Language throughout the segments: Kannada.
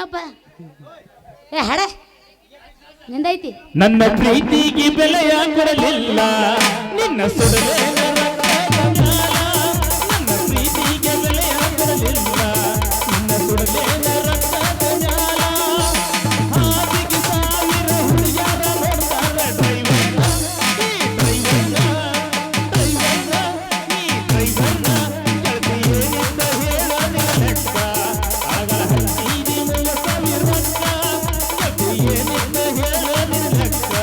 ನಿಂದಪ್ಪ ಏ ಹಡೆ ನಿಂದೈತಿ ನನ್ನ ಪ್ರೀತಿಗೆ ಬೆಲೆಯ ಕೊಡಲಿಲ್ಲ ನಿನ್ನ ಸುಡಲೇ ನನ್ನ ಪ್ರೀತಿಗೆ ಬೆಲೆಯ ಕೊಡಲಿಲ್ಲ ನಿನ್ನ ಸುಡಲೇ ಹಾದಿಗೆ ಸಾವಿರ ಹುಡುಗಿಯರ ನೋಡ್ತಾರೆ ಡ್ರೈವರ್ನ ಗೆಳತಿ ಏನಿಂದ ಹೇಳ ಲೆಕ್ಕ ಆಗ ಹತ್ತೀರಿ 30,000 ರೊಕ್ಕ ಗೆಳತಿ ಏನಿಂದ ಹೇಳ ಲೆಕ್ಕ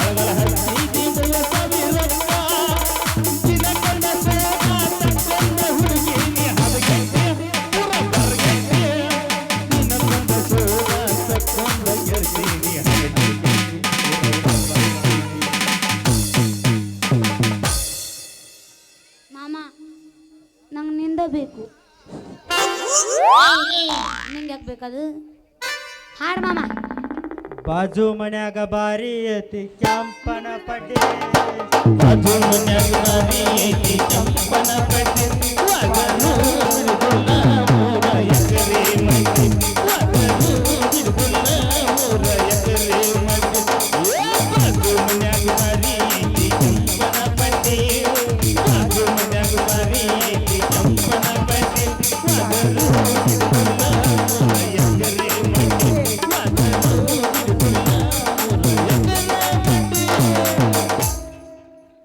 ಆಗ ಹತ್ತೀರಿ 30,000 ರೊಕ್ಕ ಚಿನ್ನಕೊಂಡ ಸೋಮ ತಕ್ಕೊಂಡ ಹುಡುಗಿ ನೀ ಹದಗೆಟ್ಟೆ ಪುರ ಬರ್ಗೆಟ್ಟೆ ಚಿನ್ನಕೊಂಡ ಸೋಮ ತಕ್ಕೊಂಡ ಗೆಳತಿ ನೀ ಹದಗೆಟ್ಟೆ ಮಾಮ ನಂಗೆ ನಿಂದ ಬೇಕು ನಿಂಗೆ ಯಾಕೆ ಬೇಕದು ಹಾಡು ಮಾಮ ಬಾಜು ಮನ್ಯಾಗ ಬಾರಿ ಐತಿ ಕೆಂಪನ ಪಡ್ಡೆ ಬಾಜು ಮನ್ಯಾಗ ಬಾರಿ ಐತಿ ಕೆಂಪನ ಪಡ್ಡೆ ವಾಗನು ಹಿಡ್ದುಲ್ಲ ಮೂರ ಎಕರೆ ಮಡ್ಡೆ ವಾಗನು ಹಿಡ್ದುಲ್ಲ ಮೂರ ಎಕರೆ ಮಡ್ಡೆ ಬಾಜು ಮನ್ಯಾಗ ಬಾರಿ ಐತಿ ಕೆಂಪನ ಪಡ್ಡೆ ಬಾಜು ಮನ್ಯಾಗ ಬಾರಿ ಐತಿ ಕೆಂಪನ ಪಡ್ಡೆ ವಾಗನು ಹಿಡ್ದುಲ್ಲ ಮೂರ ಎಕರೆ ಮಡ್ಡೆ ವಾಗನು ಹಿಡ್ದುಲ್ಲ ಮೂರ ಎಕರೆ ಮಡ್ಡೆ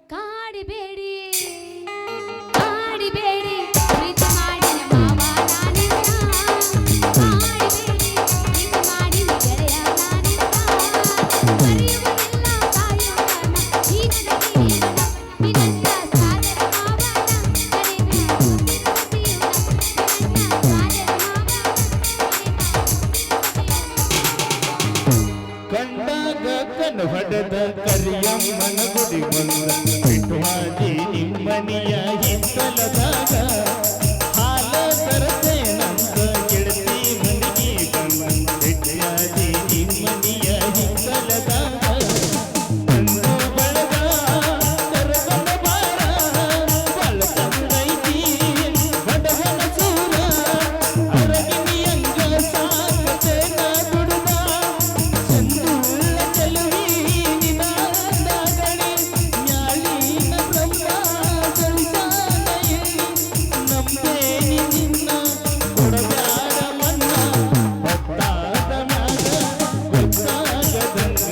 ಕಾಡಿಬೇಡಿ ಕಾಡಿಬೇಡಿ ಪ್ರೀತಿ ಮಾಡಿನ ಮಾವ ನಾನಿನ್ನ ಕಾಡಿಬೇಡಿ ಪ್ರೀತಿ ಮಾಡಿನ ಗೆಳೆಯ ನಾನಿನ್ನ ಮರೆಯುವುದಿಲ್ಲ ಸಾಯುವನ ಜೀವನ ನಿನ್ನ ಸಾದರ ಮಾವನ ಕಂಡಾಗ ಕಣ್ಣು ಹೊಡೆದ ಕರಿಯಮ್ಮನ ಗುಡಿ ಬಂದ ಬಿಟ್ಟು ಹಾದಿ ನಿಮ್ಮನಿಯ ಹಿತ್ತಲದಾಗ ಹಾಲ ತರತೇನಂತ ಗೆಳತಿ ಮನೆಗೆ ಬಂದ ಬಿಟ್ಟಾದಿ ನಿಮ್ಮನಿಯ ಹಿತ್ತಲದಾಗ ಬಂದು ಬಳಗ ಕರಗನ ಬಾರ ಬಳ ಚಂದೈತಿ ಬಡವನ ಸೂರ ಅರಗಿನಿಯಂಗ ಸಾಕತೇನ ದುಡುದ ಚಂದುಳ್ಳ ಚೆಲುವಿ ನಿನಾದಗಣಿ ನ್ಯಾಳಿನ ಬ್ರಹ್ಮ ಸರಿಸಾನಯಿ ನಂಬೇನಿ ನಿನ್ನ ಕೊಡಬ್ಯಾಡ ಮನ್ನ ಭಕ್ತಾದ ಮ್ಯಾಗ ಗೊತ್ತಾಗದಂಗ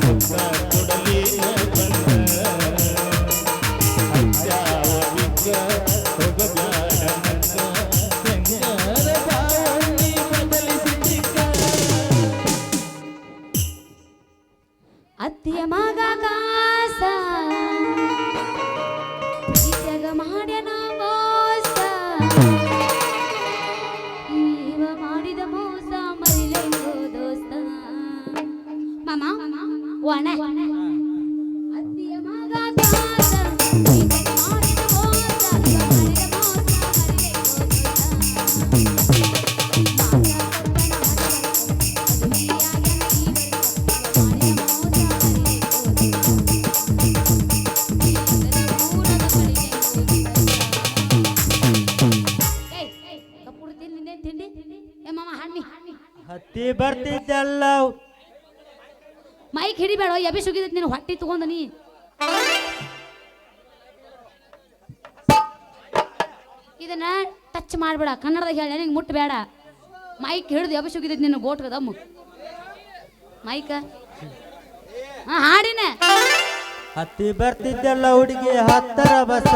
ಗೊತ್ತ ಕೊಡಲಿನ ಬಂದ ಅಜ್ಜಾವ ಬಿಕ್ಕ ಹೋಗಬ್ಯಾಡ ನಂಗ ಸಂಗಾರ ಭಾವನಿ ಬದಲಿಸಿದ್ದಿಕ್ಕ ಅತ್ತಿಯ ಮಗ ಕಾಸ ಈಜಗ ಮಾಡ್ಯನ ಮೋಸ ಇವ ಮಾಡಿದ ಮೋಸ ಮರಿಲೆಂಗೋ ದೋಸ್ತ ಮಾಮ ಒಣ ಅತ್ತಿಯ ಮಗ ಕಾಸ ಈಜಗ ಮಾಡಿದ ಮೋಸ ಇವ ಮಾಡಿದ ಮೋಸ ಮರಿಲೆಂಗೋ ಹತ್ತಿ ಬರ್ತಿದ್ದೆಲ್ಲ ಮೈಕ್ ಹಿಡಿಬೇಡ ಎಬಿ ಸುಗಿದೈತಿ ನೀನು ಹೊಟ್ಟಿ ತಗೊಂಡ ನೀ ಇದನ್ನ ಟಚ್ ಮಾಡ್ಬೇಡ ಕನ್ನಡದಾಗ ಹೇಳ ನಿಂಗೆ ಮುಟ್ಟಬೇಡ ಮೈಕ್ ಹಿಡಿದು ಎಬಿ ಸುಗಿದೈತಿ ನಿನ್ನ ಗೋಟ್ಗದಮ್ಮ ಮೈಕ ಹಾಡಿನ ಹತ್ತಿ ಬರ್ತಿದ್ದೆಲ್ಲ ಹುಡುಗಿ ಹತ್ತರ ಬಸ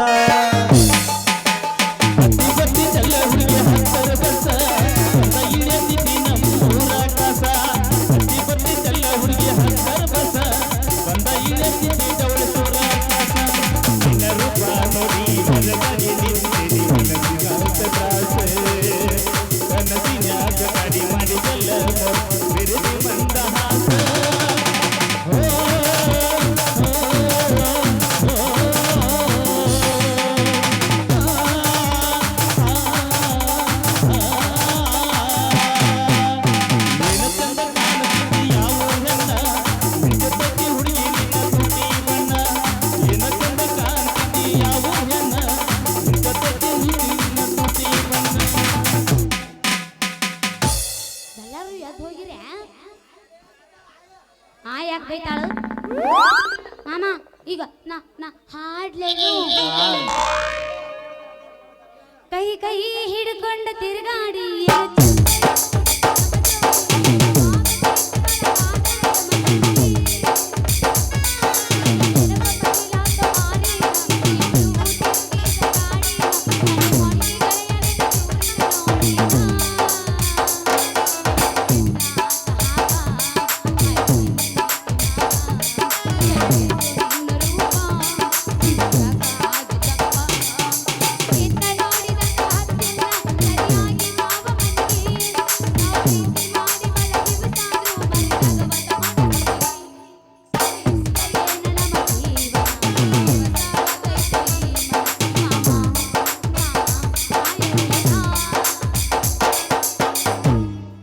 ಹತ್ತಿ ಬರ್ತಿದ್ದೆಲ್ಲ ಹುಡುಗಿ ಹತ್ತರ ಬಸ ಬಂದ ಇಳಿಯತಿದ್ದಿ ನಮ್ಮೂರ ಕಸ ಹತ್ತಿ ಬರ್ತಿದ್ದೆಲ್ಲ ಹುಡುಗಿ ಹತ್ತರ ಬಸ ಬಂದ ಇಳಿಯತಿದ್ದಿ ಡವಳಸೂರ ಕಸ ನಿನ್ನ ರೂಪ ನೋಡಿ ಹೊರಗಡೆ ನಿಂತಿರಿ ಕನಸಿನಾಗ ತ್ರಾಸೆ ಕನಸಿನ್ಯಾಗ ಕಡಿ ಮಾಡಿದೆಲ್ಲ ಬಿರುದಿ ಬಂದ ಹಾಸ ಮಾಮ ಈಗ ನಾ ನಾ ಹಾಡ್ಲೇನು ಕೈ ಕೈ ಹಿಡ್ಕೊಂಡು ತಿರುಗಾಡಿ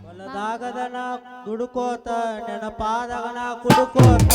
ಹೊಲದಾಗದನ ದುಡುಕೋತ ನೆನಪಾದಗನ ಕುಡುಕೋತ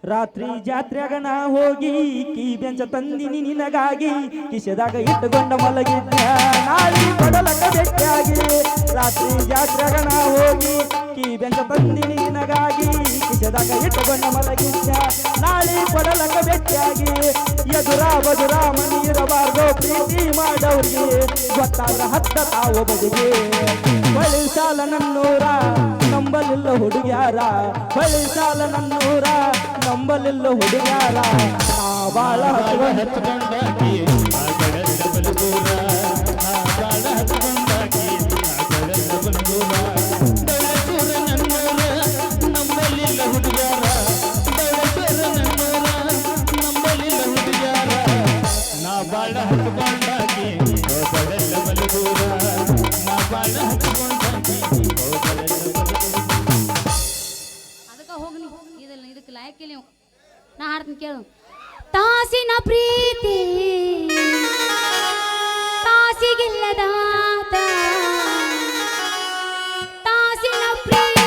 ರಾತ್ರಿ ಜಾತ್ರೆಗ ನಾ ಹೋಗಿ ಕೀ ಬೆಂಚ ತಂದಿನಿ ನಿನಗಾಗಿ ಕಿಶೆದಾಗ ಇಟ್ಟುಕೊಂಡ ಮಲಗಿದ್ದ ನಾಳಿ ಕೊಡಲಕ್ಕ ಬೆಟ್ಟಾಗಿ ರಾತ್ರಿ ಜಾತ್ರೆಗ ನಾ ಹೋಗಿ ಕೀ ಬೆಂಚ ತಂದಿನಿ ನಿನಗಾಗಿ ಕಿಶೆದಾಗ ಇಟ್ಟುಕೊಂಡ ಮಲಗಿದ್ದ ನಾಳಿ ಕೊಡಲಕ್ಕ ಬೆಟ್ಟಾಗಿ ಎದುರ ಬದುರ ಮನಿ ಇರಬಾರ್ದು ಪ್ರೀತಿ ಮಾಡವ್ರಿಗೆ ಗೊತ್ತಾದ್ರ ಹತ್ತ ತಾವು ಬದಿಗೆ ಬಳಿ ಸಾಲ ನನ್ನೂರ ನಂಬಲಿಲ್ಲ ಹುಡುಗ್ಯಾರ ಬಳಿ ಸಾಲ ನನ್ನೂರ ನಂಬಲಿಲ್ಲ ಹುಡುಗ್ಯಾರ ನಾ ಬಾಳ ಹಚ್ಕೊಂಡಾಕಿ ನಂಬಲಿಲ್ಲ ಹುಡುಗ್ಯಾರ ನಂಬಲಿಲ್ಲ ಹುಡುಗ್ಯಾರ ನಾ ಬಾಳ ಹಚ್ಕೊಂಡಾಕಿ ಬಲಗೂರ ನಾ ಬಾಳ ಹಚ್ಕೊಂಡಾಕಿ ಅದಕ್ಕೆ ಹೋಗ್ನಿ ಇದಲ್ಲ ಇದಕ್ಕೆ ಲಾಯಕ್ಕಿಲ್ಲ ನೀವು ನಾ ಹಾಡ್ತೀನಿ ಕೇಳು ತಾಸಿನ ಪ್ರೀತಿ ತಾಸಿಗಿಲ್ಲದಾತ ತಾಸಿನ ಪ್ರೀತಿ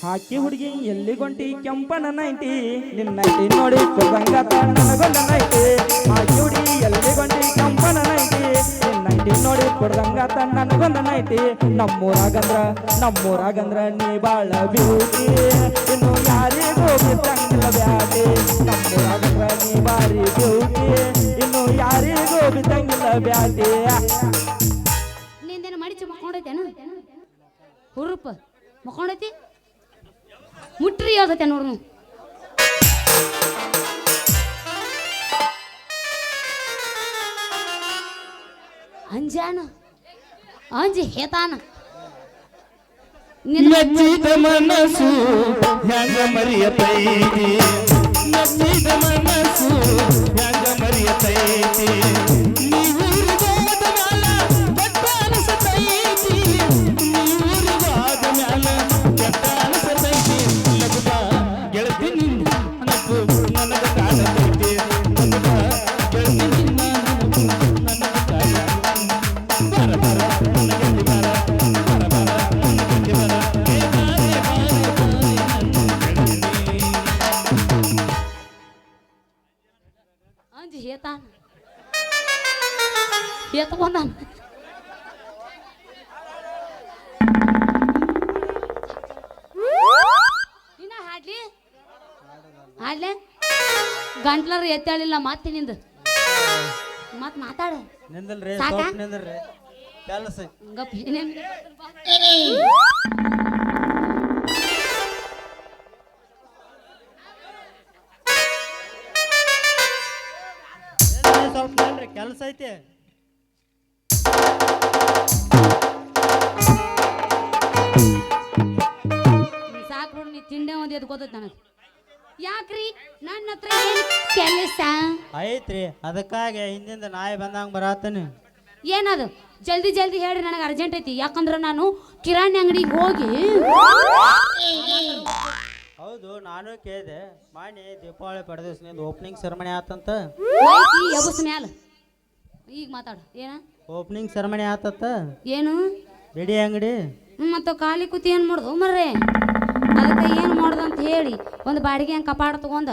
ಹಾಕಿ ಹುಡುಗಿ ಎಲ್ಲಿಗೊಂಟಿ ಕೆಂಪನ ನೈಂಟಿ ನಿನ್ನ ನೈಟಿ ನೋಡಿ ಕೊದಂಗಾತ ನನಗೊಂದ ನೈಟಿ ಹಾಕಿ ಹುಡುಗಿ ಎಲ್ಲಿಗೊಂಟಿ ಕೆಂಪನ ನೈಟಿ ನಿನ್ನ ನೈಟಿ ನೋಡಿ ಕೊದಂಗಾತ ನನಗೊಂದ ನೈಟಿ ನಮ್ಮೂರಾಗಂದ್ರ ನೀ ಬಾಳ ಬ್ಯೂಟಿ ಇನ್ನು ಯಾರಿಗೂ ಬಿದ್ದಂಗಿಲ್ಲ ಬ್ಯಾಟಿ ನಮ್ಮೂರಾಗಂದ್ರ ನೀ ಬಾರಿ ಬ್ಯೂಟಿ ಇನ್ನು ಯಾರಿಗೂ ಬಿದ್ದಂಗಿಲ್ಲ ಬ್ಯಾಟಿ ನಿಂದೇನು ಮಡಿಚು ಮಕ್ಕೊಂಡೈತೇನು ಹುರುಪ ಮಕ್ಕೊಂಡೈತಿ ಮುಟ್ರಿ ಯಾವ್ದತ್ತೆ ನೋಡ್ನು ಅಂಜಾನ ಅಂಜಿ ಹೇತಾನ ನಚ್ಚಿದ ಮನಸ್ಸು ಹ್ಯಾಂಗ ಮರಿಯತೈತಿ ನಚ್ಚಿದ ಮನಸ್ಸು ಹ್ಯಾಂಗ ಮರಿಯತೈತಿ ನೀವೂರಿಗಾದ ಮ್ಯಾಲ ಕೆಟ್ಟ ಅನಿಸತೈತಿ ನೀವೂರಿಗಾದ ಮ್ಯಾಲ ಕೆಟ್ಟ ಅನಿಸತೈತಿ ಲಗುದ ಗೆಳತಿ ನಿನ್ನ ನೆನಪು ನನಗ ಕಾಡತೈತಿ ಲಗುದ ಗೆಳತಿ ನಿನ್ನ ನೆನಪು ನನಗ ಕಾಡತೈತಿ ಬರ ಬರ ನನಗೆ ಬರ ಬರ ಬರ ನನಗೆ ಬರ ಅಂಜಿ ಹೇತಾನ ಗಂಟ್ಲಾರ ಎತ್ತಾಳಿಲ್ಲ ಮತ್ತೆ ನಿಂದು ಮತ್ ಮಾತಾಡ ನಿಂದಲ್ರಿ ಸಾಕಾ? ಸ್ವಲ್ಪ ನಿಂದ್ರಿ ಕೆಲಸ ಗಪ್ ಏನೇನ್ ಸ್ವಲ್ಪ ನಿಲ್ರಿ ಕೆಲಸ ಐತಿ ಸಾಕು ನೋಡು ನೀ ತಿಂಡೆ ಒಂದು ಎದ್ದು ಗೊತ್ತೈತಿ ನನಗೆ ಯಾಕ್ರಿ ನನ್ನ ಹತ್ರ ಏನ್ ಕೆಲಸ ಐತ್ರಿ ಅದಕ್ಕಾಗಿ ಹಿಂದಿಂದ ನಾಯಿ ಬಂದಂಗ ಬರತ್ತನಿ ಏನದು ಜಲ್ದಿ ಜಲ್ದಿ ಹೇಳ್ರಿ ನನಗೆ ಅರ್ಜೆಂಟ್ ಐತಿ ಯಾಕಂದ್ರೆ ನಾನು ಕಿರಾಣಿ ಅಂಗಡಿಗೆ ಹೋಗಿ ಹೌದು ನಾನು ಕೇಳಿದೆ ಮಾಡಿ ದೀಪಾವಳಿ ಪಡೆದಿವ್ಸ ಓಪನಿಂಗ್ ಸೆರೆಮನಿ ಆತಂತ ಮೈಕಿ ಎಬಸ್ ಮ್ಯಾಲ ಈಗ ಮಾತಾಡು ಏನ ಓಪನಿಂಗ್ ಸೆರೆಮನಿ ಆತತ್ತ ಏನು ಬಿಡಿ ಅಂಗಡಿ ಮತ್ತು ಖಾಲಿ ಕೂತಿ ಏನು ಮಾಡ್ದು ಮರ್ರೆ ಅದಕ್ಕೆ ಏನು ಮಾಡ್ದು ಅಂತ ಹೇಳಿ ಒಂದು ಬಾಡಿಗೆ ಹಂಗೆ ಕಪಾಟ ತಗೊಂಡ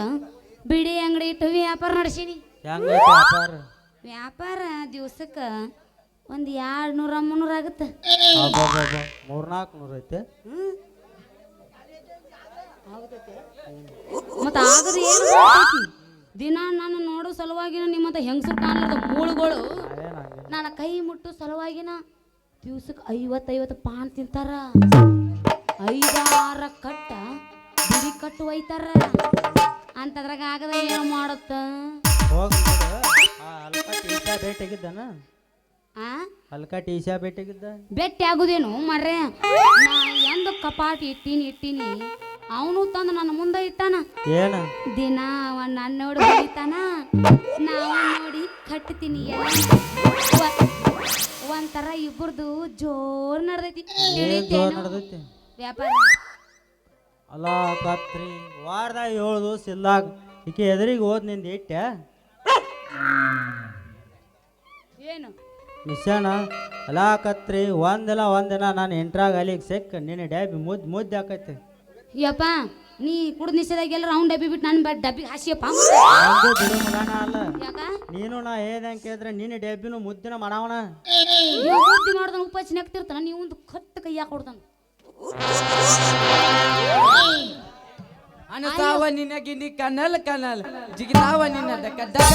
ಬಿಡಿ ಅಂಗಡಿ ಇಟ್ಟು ವ್ಯಾಪಾರ ನಡೆಸೀನಿ ಹೆಂಗೈತಿ ವ್ಯಾಪಾರ ವ್ಯಾಪಾರ ದಿವ್ಸಕ್ಕೆ ಒಂದು 200-300 ಆಗುತ್ತೆ 300-400 ಐತೆ ಮತ್ತು ಆಗದು ಏನು ಮಾಡ್ತೈತಿ? ದಿನ ನಾನು ನೋಡೋ ಸಲುವಾಗಿನ ನಿಮ್ಮಂತ ಹೆಂಗಸರು ಕಾಣದ ಮೂಳುಗಳು ನನ್ನ ಕೈ ಮುಟ್ಟು ಸಲುವಾಗಿನ ದಿವ್ಸಕ್ಕೆ 50 ಪಾನ್ ತಿಂತಾರ 5-6 ಕಟ್ಟ ಬಿಡಿ ಕಟ್ಟು ಒಯ್ತಾರ ಅಂತದ್ರಾಗ ಆಗದ ಏನು ಮಾಡುತ್ತ ಹೋಗಿ ಅಲ್ಕ ಟೀಶಾ ಭೇಟಿಯಾಗಿದ್ದಾನ ಆ ಅಲ್ಕ ಟೀಶಾ ಭೇಟಿಯಾಗಿದ್ದ ಬೆಟ್ಟಿ ಆಗುದೇನು ಮರ್ರೆ ನಾ ಎಂದು ಕಪಾಟ್ ಇಟ್ಟೀನಿ ಅವನು ತಂದು ನನ್ನ ಮುಂದೆ ಇಟ್ಟಾನ ಏನ ದಿನ ನನ್ನ ನೋಡಿ ಹೊಡಿತಾನ ನಾವು ನೋಡಿ ಕಟ್ತೀನಿ ಒಂಥರ ಇಬ್ಬರದು ಜೋರ್ ನಡೆದೈತಿ ಜೋರ್ ನಡ್ದೈತಿ ವ್ಯಾಪಾರ ಅಲ್ಲ ಕತ್ರಿ ವಾರದಾಗ 7 ದಿವಸ ಇಲ್ಲಾಗ ಈಕೆ ಎದುರಿಗೆ ಹೋದ್ ನಿಂದ ಇಟ್ಟೆ ಏನು ಮಿಶಾನ ಅಲ್ಲ ಕತ್ರಿ ಒಂದಿನ ನಾನು ಎಂಟ್ರಾಗ ಅಲ್ಲಿಗೆ ಸಿಕ್ಕ ನಿನ್ನ ಡ್ಯಾಬಿ ಮುದ್ದೆ ಹಾಕೈತಿ ಯಪ್ಪ ನೀ ಕುಡ್ದು ನಿಷೇಧಾಗೆಲ್ಲ ರೌಂಡ್ ಡಬ್ಬಿ ಬಿಟ್ಟು ನನ್ನ ಡಬ್ಬಿಗೆ ಹಾಸಿಯಪ್ಪ ಒಂದು ಬಿಡು ಮಗನ ಅಲ್ಲ ಯಾಕ ನೀನು ನಾ ಹೇಳ್ದಂಗೆ ಕೇಳಿದ್ರೆ ನಿನ್ನ ಡ್ಯಾಬಿನೂ ಮುದ್ದಿನ ಮಾಡವಣ ನೀವು ಬುದ್ಧಿ ಮಾಡ್ದ ಉಪ್ಪಾಚಿ ನೆಕ್ತಿರ್ತಾನ ನೀವು ಒಂದು ಕಟ್ಟು ಕೈ ಹಾಕೊಡ್ತಾನ ಅನಸಾವ ನಿನ್ನ ಗಿಂಡಿ ಕನಲ್ ಕನಲ್ ಜಿಗಿತಾವ ನಿನ್ನ ಡಕ ಡಕ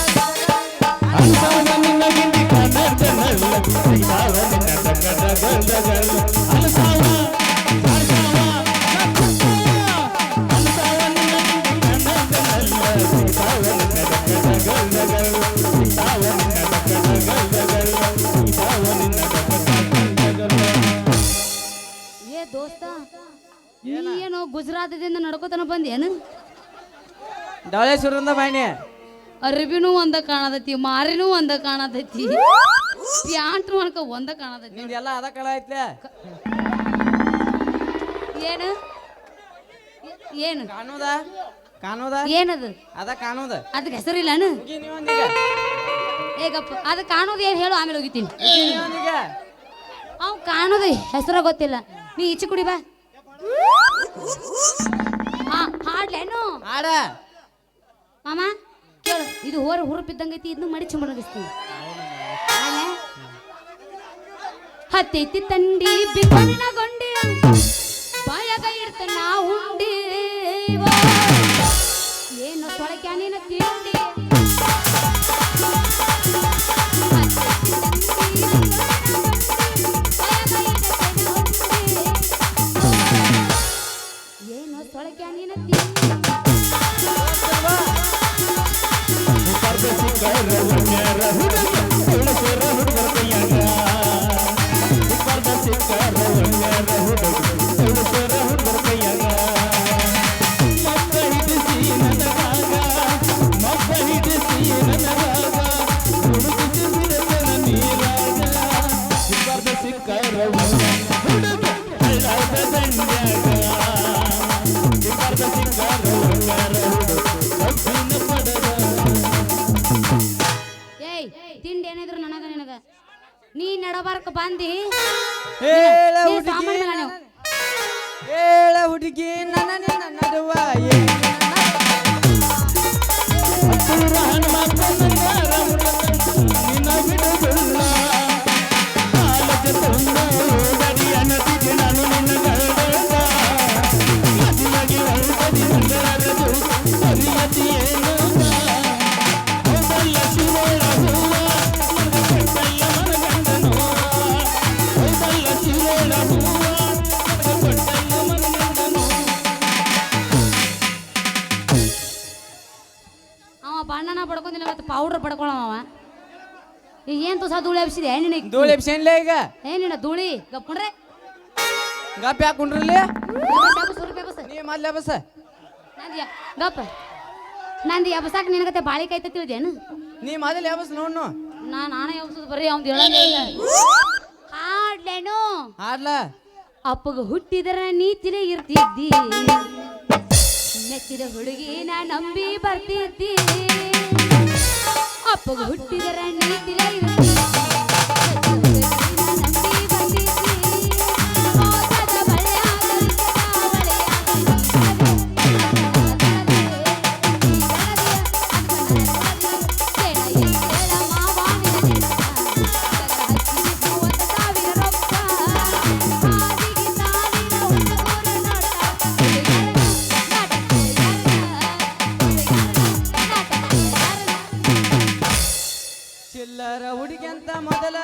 ಏ ದೋಸ್ತ ನೀ ಏನೋ ಗುಜರಾತದಿಂದ ನಡ್ಕೋತನ ಬಂದೇನು ಡಾಳೇಶ್ವರಿಂದ ಬಾಯ್ನೆ ಅರಿಬಿನೂ ಒಂದ ಕಾಣತೈತಿ ಮಾರಿನೂ ಒಂದ ಕಾಣತೈತಿ ಪ್ಯಾಂಟ್ ಅನ್ಕ ಒಂದ ಕಾಣತೈತಿ ನಿಂದೆಲ್ಲ ಅದ ಕಳ ಐತ್ಲೆ ಏನು ಏನು ಕಾಣೋದ ಕಾಣೋದ ಏನದು ಅದ ಕಾಣೋದ ಅದಕ್ಕೆ ಹೆಸರಿಲ್ಲನು ಮುಗಿ ನೀವೊಂದಿಗ ಏಗಪ್ಪ ಅದು ಕಾಣೋದು ಏನು ಹೇಳು ಆಮೇಲೆ ಹೋಗಿತೀನಿ ಮುಗಿ ನೀವೊಂದಿಗ ಅವ್ ಕಾಣೋದು ಹೆಸರು ಗೊತ್ತಿಲ್ಲ ನೀ ಈಚೆ ಕುಡಿ ಬಾ ಹಾಡ್ಲೇನು ಆಡ ಮಾಮ ಕೇಳು ಇದು ಹುರುಪಿದ್ದಂಗೈತಿ ಇದನ್ನು ಮಡಿಚು ಮಡಗಿಸ್ತೀನಿ ಹತ್ತೈತಿ ತಂಡಿ ಬಿಕ್ಕಣಿನ ಗೊಂಡಿ ಬಾಯಾಗ ಇಡ್ತ ನಾವು ಉಂಡಿ ಏನು ಸೊಳಕ್ಯಾ ನೀನ ತಿಂಡಿ ಏನು ಸೊಳಕ್ಯಾ ನೀನ ತಿಂಡಿ ಏಯ್ ತಿಂಡಿ ಏನಿದ್ರು ನನಗ ನಿನಗ ನೀ ನಡಬಾರಕ ಬಂದಿ ಹೇಳ ನೀ ಹುಡುಗಿ ಸಾಮಾನ್ಯ ಮಗ ನೀವು. ಹೇಳ ಹುಡುಗಿ ನನ್ನ ನಿನ್ನ ನಡುವ ಪೌಡ್ರ್ ಪಡ್ಕೊಳವ ಏನು ತುಸ ಧೂಳಿ ಹಬ್ಸಿದೆ ನಿನ್ನ ಧೂಳಿ ಎಬ್ಸೇನ್ಲೇ ಈಗ ಏನಿನ ಧೂಳಿ ಗಪ್ಕೊಂಡ್ರೆ ಗಪ್ ಯಾಕೆ ಕುಂಡ್ರಲ್ಲಿ ಬಸ್ ನೀ ಮೊದ್ಲೇ ಬಸ್ ನಂದು ಗಪ್ಪ ನಂದು ಎಬ್ಸಾಕ್ ನಿನಗತ್ತೆ ಬಾಳಿ ಕಾಯ್ತ ತಿಳಿದೇನು ನೀ ಮೊದಲು ಯಾವ ಬಸ್ ನೋಡ್ನು ನಾನು ಎಬ್ಸೋದು ಬರೀ ಅವ್ನು ಹೇಳಂಗೆ ಇಲ್ಲ ಹಾಡ್ಲೇನು ಹಾಡ್ಲ ಅಪ್ಪಗ ಹುಟ್ಟಿದರ ನೀತಿನೇ ಇರ್ತಿದ್ದಿ ಮೆಚ್ಚಿದ ಹುಡುಗಿ ನಾ ನಂಬಿ ಬರ್ತಿದ್ದಿ ಅಪ್ಪಗ ಹುಟ್ಟಿದರ ನೀತಿನೇ ಇರ್ತಿದ್ದಿ ನಂಬಿ ಬರ್ತಿದ್ದಿ ಮೋಸದ ಚಿಲ್ಲರ ಹುಡುಗಿ ಅಂತ ಮೊದಲ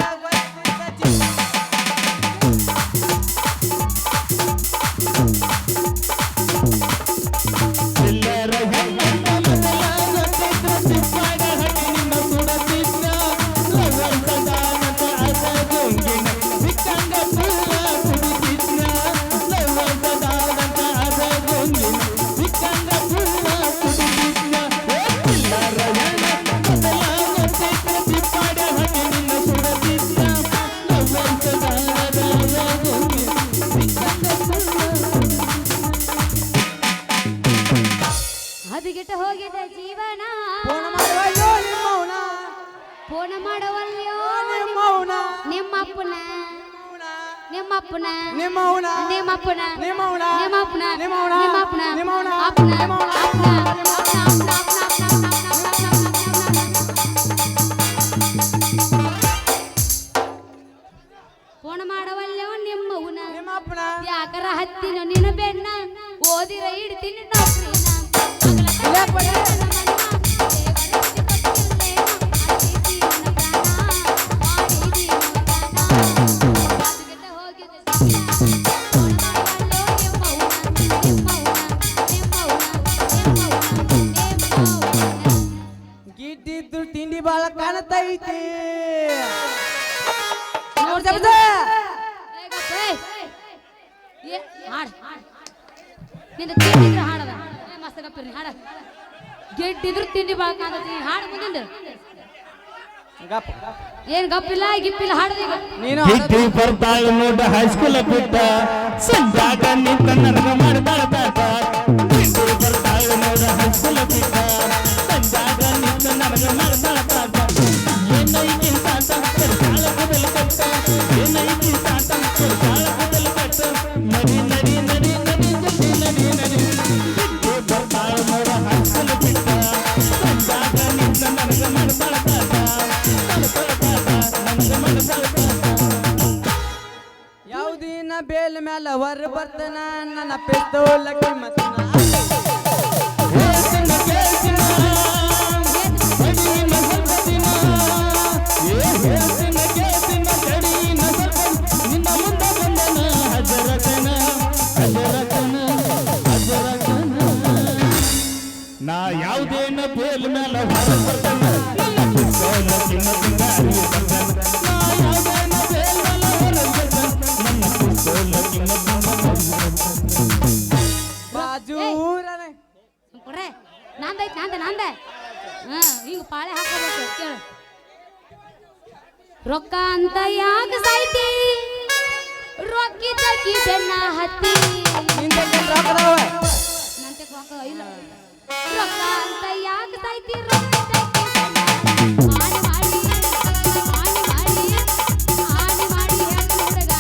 ಹದಗೆಟ್ಟ ಹೋಗಿದೆ ಜೀವನ ಫೋನ ಮಾಡವಲ್ಯೋ ನಿಮ್ಮಪ್ಪನ ನಿಮ್ಮಪ್ಪನ ನಿಮ್ಮವನ ನಿಮ್ಮಪ್ಪನ ನಿಮ್ಮವನ ನಿಮ್ಮಪ್ಪನ ನಿಮ್ಮವನ ನಿಮ್ಮಪ್ಪನ ನಿಮ್ಮವನ ಅಪ್ಪನ ಫೋನ ಮಾಡವಲ್ಯೋ ನಿಮ್ಮವನ ನಿಮ್ಮಪ್ಪನ ಯಾಕರ ಹತ್ತಿನ ನಿನ್ನ ಬೆನ್ನ ಓದಿರ ಇಡ್ತೀನಿ ನೌಕರಿನ ಗಿಡ್ಡಿದ್ದು ತಿಂಡಿ ಬಾಳ ಕಾಣತೈತಿ ಗೆಡ್ಡಿದ್ರು ತಿಂಡಿ ಬಾಳ ಕಾಣತಿ ಹಾಡು ಮುಂದಿಂದ ಗಪ್ ಏನ್ ಗಪ್ಪಿಲ್ಲ ಗಿಪ್ಪಿಲ್ಲ ಹಾಡದ ಈಗ ನೀನು ಗಿಟ್ಟಿ ಬರ್ತಾಳ ನೋಡ ಹೈಸ್ಕೂಲ್ ಬಿಟ್ಟ ಸಂಜಾಗ ನಿಂತ ನರಗ ಮಾಡ್ತಾಳ ತಾತ ಗಿಟ್ಟಿ ಬರ್ತಾಳ ನೋಡ ಹೈಸ್ಕೂಲ್ ಬಿಟ್ಟ ಸಂಜಾಗ ನಿಂತ ನರಗ ಮಾಡ್ತಾಳ ತಾತ ಏನೈತಿ ತಾತ ಸರ್ಕಾಳ ಬದಲು ಕಟ್ಟ ಏನೈತಿ ತಾತ ಸರ್ಕಾಳ ಬದಲು ಕಟ್ಟ ನಡಿ ನಡಿ ನಡಿ ನಡಿ ಜಲ್ದಿ ನಡಿ ನಡಿ ಗಿಟ್ಟಿ ಬರ್ತಾಳ ನೋಡ ಹೈಸ್ಕೂಲ್ ಬಿಟ್ಟ ಸಂಜಾಗ ನಿಂತ ನರಗ ಮಾಡ್ತಾಳ ತಾತ ಯಾವುದಿನ ಬೇಲ್ ಮ್ಯಾಲ ಹೊರ ಬರ್ತನ ನನ್ನ ಪೆದ್ದೋಲ ಕಿಮ್ಮತ್ತನ ನಾ ಯಾವುದೇನ ಬೇಲ್ ಮ್ಯಾಲ ಹೊರ ಬರ್ತನ ಬಾಜು ಕೊಡ್ರೆ ನಂದೈತಿ ನಂದ ಹಿಂಗ ಪಾಳೆ ಹಾಕೋಬೇಕು ಕೇಳು ರೊಕ್ಕ ಅಂತ ಯಾಕ ಸಾಯ್ತಿ ರೊಕ್ಕಿದ್ದಕ್ಕಿ ಬೆನ್ನ ಹತ್ತಿ ಹಿಂದೆ ರಾಕದವ ನಂತೆ ರೊಕ್ಕ ಇಲ್ಲ ರೊಕ್ಕ ಅಂತ ಯಾಕ ಸಾಯ್ತಿ ರೊಕ್ಕಿದ್ದಕ್ಕಿ ಬೆನ್ನ ಆನೆ ಮಾಡಿ ಆನೆ ಮಾಡಿ ಹೆಣ್ಣು ಹುಡುಗ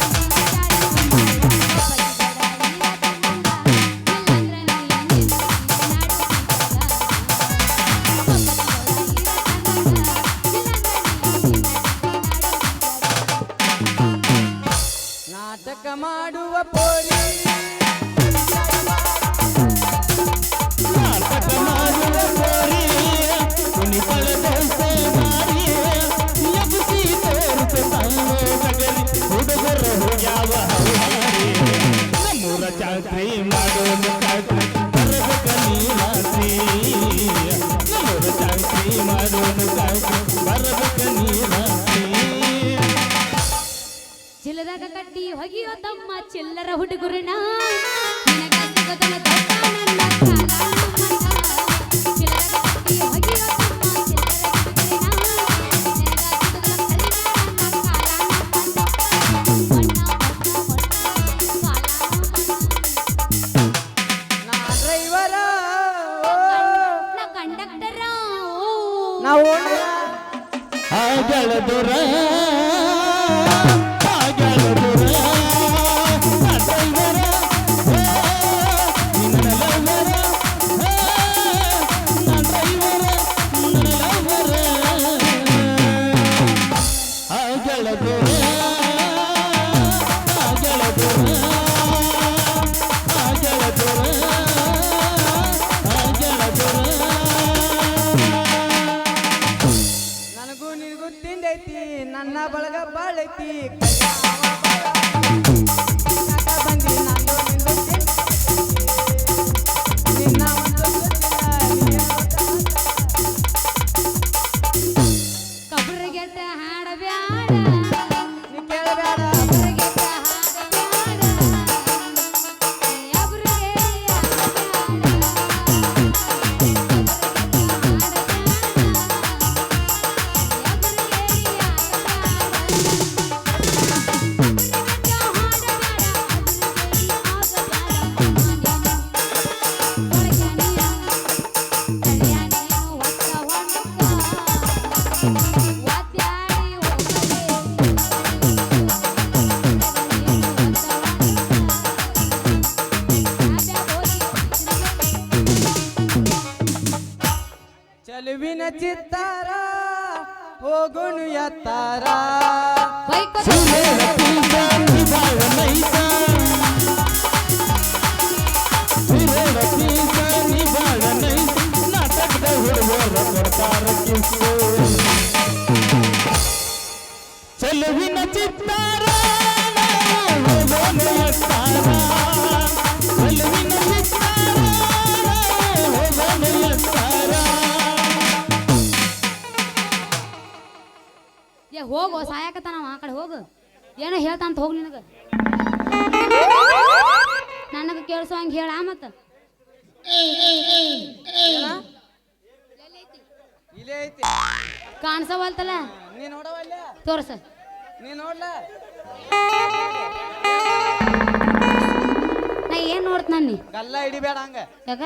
ನಾಟಕ ಮಾಡುವ ಪೋಲಿ ನಮ್ಮೂರ ಚಾಕ್ರಿ ಮಾಡೋದು ಕಾಕ್ರಿ ನೀರಾತ್ರಿ ನಮ್ಮೂರ ಚಾಕ್ರಿ ಮಾಡೋದು ಕಾಕ್ರಿ ಚಿಲ್ಲರಾಗ ಕಟ್ಟಿ ಹೊಗಿಯೋ ತಮ್ಮ ಚಿಲ್ಲರ ಹುಡುಗರನ ನಿನಗ ಸಿಗದಲ್ಲ ದೊಡ್ಡ ನನ್ನ ಕಾಲ ನಮ್ಮನ್ನ. ಚಿಲ್ಲರಾಗ ಕಟ್ಟಿ ಹೊಗಿಯೋ ತಮ್ಮ ಚಿಲ್ಲರ ಹುಡುಗರನ ನಿನಗ ಸಿಗದಲ್ಲ ಕರಿನ ನನ್ನ ಕಾಲ ನಮ್ಮನ್ನ. ನಾ ಡ್ರೈವರ ನಾ ಕಂಡಕ್ಟರ ನಾ ಓನರ ಆಗಳ ದೂರ ಆಗಳ ದೂರ ಡ್ರೈವರ ನಿನ್ನ ಲವರ ನನ್ನ ಡ್ರೈವರ ನನ್ನ ಲವರ ಆಗಳ ದೂರ ಆಗಳ ದೂರ ಆಗಳ ದೂರ ಆಗಳ ದೂರ. ನನಗೂ ನಿನಗೂ ತಿಂದೈತಿ ನನ್ನ ಬಳಗ ಬಾಳೈತಿ ಬಂದಿ ನಂದು ನಿಂದು ನಿನ್ನ ಒಂದು ಕಬ್ರಿಗೆಟ್ಟ ಹಾಡಬ್ಯಾಡ ನೀ ಕೇಳಬೇಡ ಕಬ್ರಿಗೆಟ್ಟ ಹಾಡಬ್ಯಾಡ ಯಾಬ್ರಿಗೆ ಚಲುವಿನ ಚಿತ್ತಾರ ಹೋಗುನು ಎತ್ತಾರ ಚೆಲುವಿನ ಚಿತ್ತಾರ ಹೋಗೋನು ಎತ್ತಾರ ಚೆಲುವಿನ ಚಿತ್ತಾರ ಹೋಗೋನು ಎತ್ತಾರ. ಏ ಹೋಗು ಸಾಯಕತ್ತಾನವ ಆ ಕಡೆ ಹೋಗು ಏನೋ ಹೇಳ್ತಾನಂತ ಹೋಗು ನಿನಗ ನನಗೆ ಕೇಳಿಸೋ ಹಂಗೆ ಹೇಳ ಮತ್ತ ಇಲ್ಲೇ ಐತಿ ಕಾಣಿಸವಲ್ತಲ್ಲ ನೀ ನೋಡವಲ್ಲ ತೋರ್ಸ ನೀ ನೋಡ್ಲ ನಾ ಏನ್ ನೋಡ್ತಾನ ನೀ ಗಲ್ಲ ಹಿಡಿಬೇಡ ಹಂಗ ಯಾಕ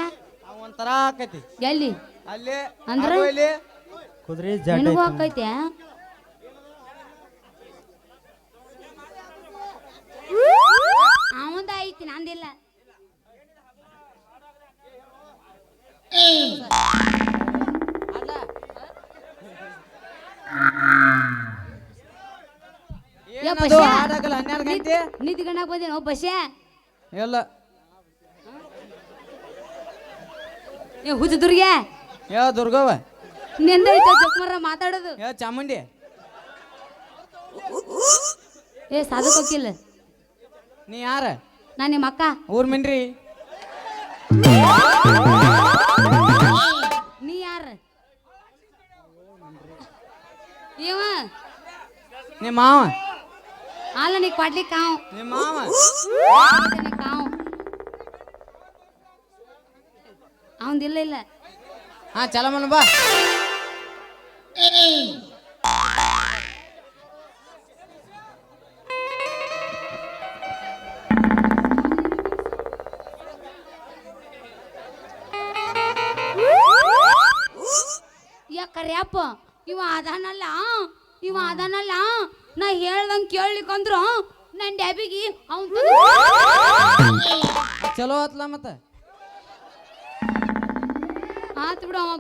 ಅವ ಒಂಥರ ಆಕತಿ ಎಲ್ಲಿ ಅಲ್ಲೇ ಅಂದ್ರ? ಆಗೋ ಇಲ್ಲಿ ಕುದುರೆ ಜಾಟ ನಿನಗೂ ಐತಿ. ಆಕೈತೆ ಅವಂದ ಐತಿ ನಂದಿಲ್ಲ ಅಲ್ಲ ಯಾ ಏನದು ಬಸ್ಯಾ? ಹಾಡಾಗಲ್ಲ 12 ಗಂಟೆ ನಿಂತ್ ಗಂಡಾಗ ಬಂದೇನೋ ಬಸ್ಯಾ ಎಲ್ಲ ಏ ಹುಚ್ಚ ದುರ್ಗೆ ಯಾವ ದುರ್ಗವ್ವ ನಿಂದೈತೆ ಜಕ್ಮರ ಮಾತಾಡೋದು ಯಾವ ಚಾಮುಂಡಿ ಏ ಸಾಧು ಹೋಗಿಲ್ಲ ನೀ ಯಾರ ನಾ ನಿಮ್ಮ ಅಕ್ಕ ಊರ್ ಮಿನ್ರಿ ನೀ ಯಾರ ಇವ ನಿಮ್ಮ ಮಾವ ಅಲ್ಲ ನೀ ಕೊಡ್ಲಿ ಕಾವ್ ನಿಮ್ಮ ಮಾವ ಕಾವ್ ಅವಂದಿಲ್ಲ ಇಲ್ಲ ಹಾ ಚಲಮನ್ ಬಾ ಯಾಕರ್ಯಪ್ಪ ಇವ ಅದಾನಲ್ಲ ನಾ ಹೇಳ್ದಂಗ್ ಕೇಳ್ಲಿಕ್ಕಂದ್ರ ನನ್ ಡ್ಯಾಬಿಗಿ ಅವನ್ ಚಲೋ ಆತ್ಲ ಮತ್ತ ಆತ್ ಬಿಡು ಅವ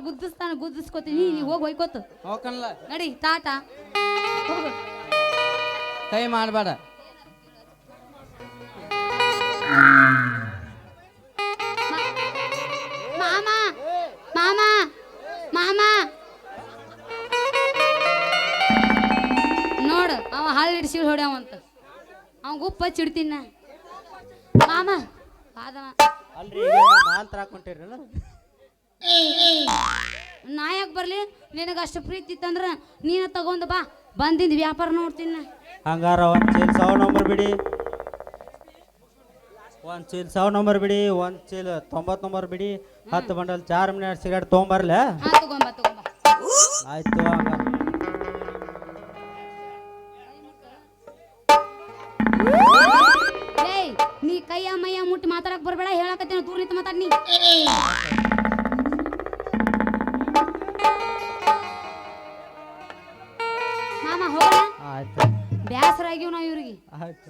ಗುದ್ದಿಸ್ಕೋತೀನಿ ನೀ ಹೋಗಿ ಹೋಯ್ಕೋತ ಹೋಗಲ್ಲ ನಡಿ ಟಾಟಾ ಹೋಗು ಕೈ ಮಾಡಬೇಡ ಮಾಮ ಮಾಮ ಮಾಮ ನೋಡು ಅವ ಹಾಳು ಹಿಡ್ಸಿ ಹೊಡ್ಯಾವಂತ ಅವ ಗುಪ್ಪ ಚಿಡ್ತೀನ ಮಾಮ ಪಾದವ ಅಲ್ರಿ ಈಗ ಮಾಲ್ ತರಾಕೊಂಟಿರಲ್ಲ ನಾ ಯಾಕೆ ಬರ್ಲಿ ನಿನಗೆ ಅಷ್ಟು ಪ್ರೀತಿ ಇತ್ತಂದ್ರ ನೀನ ತಗೊಂಡ್ ಬಾ ಬಂದಿದ್ ವ್ಯಾಪಾರ ನೋಡ್ತೀನಿ ನಾ. ಹಂಗಾರ ಒಂದು ಚೀಲ 100 ನಂಬರ್ ಬಿಡಿ, ಒಂದು ಚೀಲ 100 ನಂಬರ್ ಬಿಡಿ, ಒಂದು ಚೀಲ 90 ನಂಬರ್ ಬಿಡಿ, 10 ಬಂಡಲ್ 4 ಮಿನಿಟ್ ಸಿಗರೇಟ್ ತೊಗೊಂಬರ್ಲ. ಹಾ ತಗೊಂಬ ತಗೊಂಬ. ಆಯ್ತು ಹಂಗಾರ. ಏಯ್ ನೀ ಕೈಯ ಮೈಯ ಮುಟ್ಟಿ ಮಾತಾಡಕ್ ಬರ್ಬೇಡ, ಹೇಳಕತ್ತೀನಿ ದೂರ ನಿಂತು ಮಾತಾಡ್ ನೀ. ಮಾಮ ಹೋಗೋಣ, ಆಯ್ತು ಬ್ಯಾಸರ ಆಗ್ಯಾವ ನಾವ್ ಇವ್ರಿಗೆ. ಆಯ್ತು.